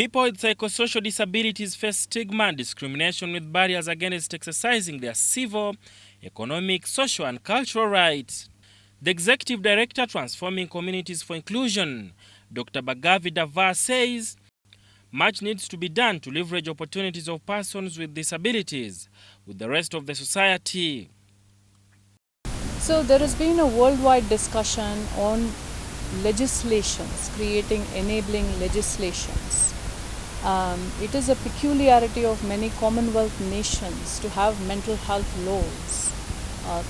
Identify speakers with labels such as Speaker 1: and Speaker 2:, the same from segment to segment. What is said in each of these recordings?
Speaker 1: People with psychosocial disabilities face stigma and discrimination with barriers against exercising their civil, economic, social and cultural rights. The Executive Director Transforming Communities for Inclusion, Dr. Bhargavi Davar, says much needs to be done to leverage opportunities of persons with disabilities with the rest of the society.
Speaker 2: So there has been a worldwide discussion on legislations, creating enabling legislations. It is a peculiarity of many Commonwealth nations to have mental health laws.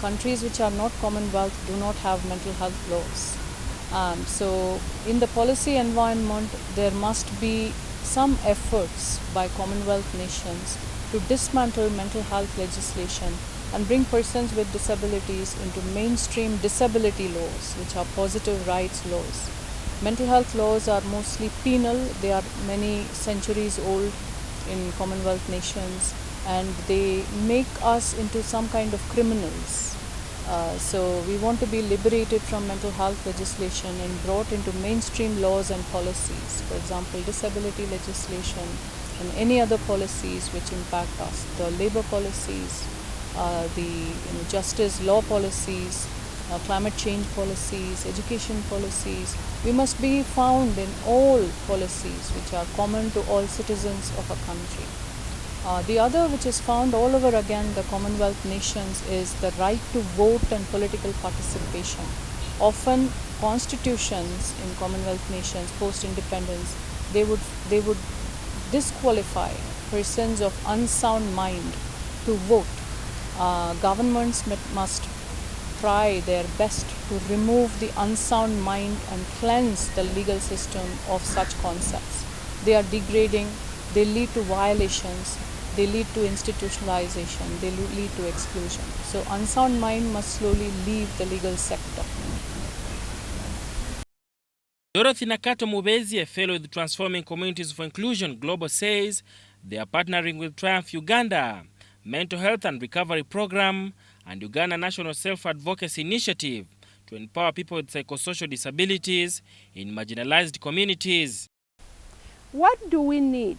Speaker 2: Countries which are not Commonwealth do not have mental health laws. So in the policy environment, there must be some efforts by Commonwealth nations to dismantle mental health legislation and bring persons with disabilities into mainstream disability laws, which are positive rights laws. Mental health laws are mostly penal. They are many centuries old in Commonwealth nations, and they make us into some kind of criminals. So we want to be liberated from mental health legislation and brought into mainstream laws and policies. For example, disability legislation and any other policies which impact us. The labor policies, the justice law policies, climate change policies, education policies. We must be found in all policies which are common to all citizens of a country. The other, which is found all over again the Commonwealth nations, is the right to vote and political participation. Often constitutions in Commonwealth nations post-independence, they would disqualify persons of unsound mind to vote. Governments must try their best to remove the unsound mind and cleanse the legal system of such concepts. They are degrading, they lead to violations, they lead to institutionalization, they lead to exclusion. So unsound mind must slowly leave the legal sector.
Speaker 1: Dorothy Nakato Mubezi, a fellow with Transforming Communities for Inclusion Global, says they are partnering with Triumph Uganda, Mental Health and Recovery Program, and Uganda National Self-Advocacy Initiative to empower people with psychosocial disabilities in marginalized communities.
Speaker 3: What do we need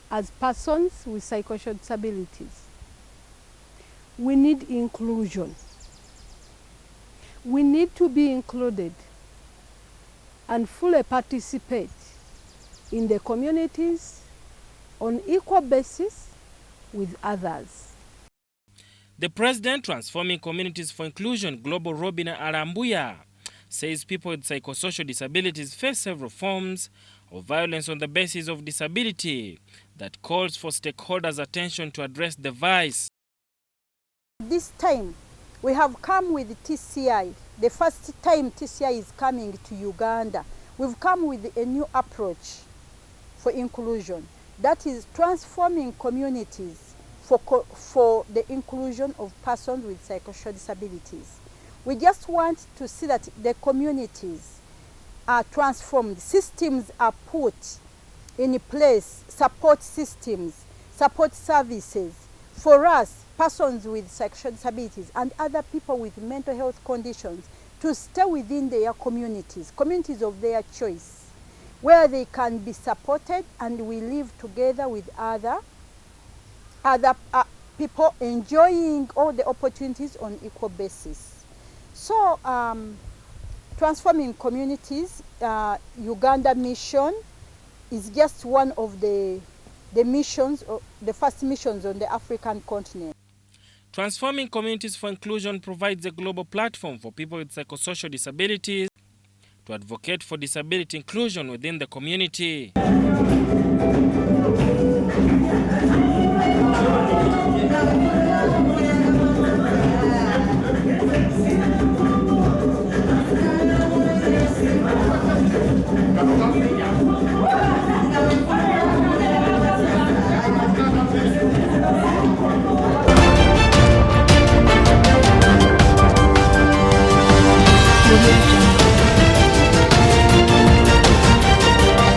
Speaker 3: as persons with psychosocial disabilities? We need inclusion. We need to be included and fully participate in the communities on equal basis with others.
Speaker 1: The President, Transforming Communities for Inclusion Global, Robina Arambuya, says people with psychosocial disabilities face several forms of violence on the basis of disability that calls for stakeholders' attention to address the vice.
Speaker 4: This time, we have come with TCI. The first time TCI is coming to Uganda. We've come with a new approach for inclusion. That is transforming communities for the inclusion of persons with psychosocial disabilities. We just want to see that the communities are transformed, systems are put in place, support systems, support services for us, persons with psychosocial disabilities and other people with mental health conditions, to stay within their communities, communities of their choice, where they can be supported and we live together with other people enjoying all the opportunities on equal basis. So Transforming Communities, Uganda Mission is just one of the missions, the first missions on the African continent.
Speaker 1: Transforming Communities for Inclusion provides a global platform for people with psychosocial disabilities to advocate for disability inclusion within the community.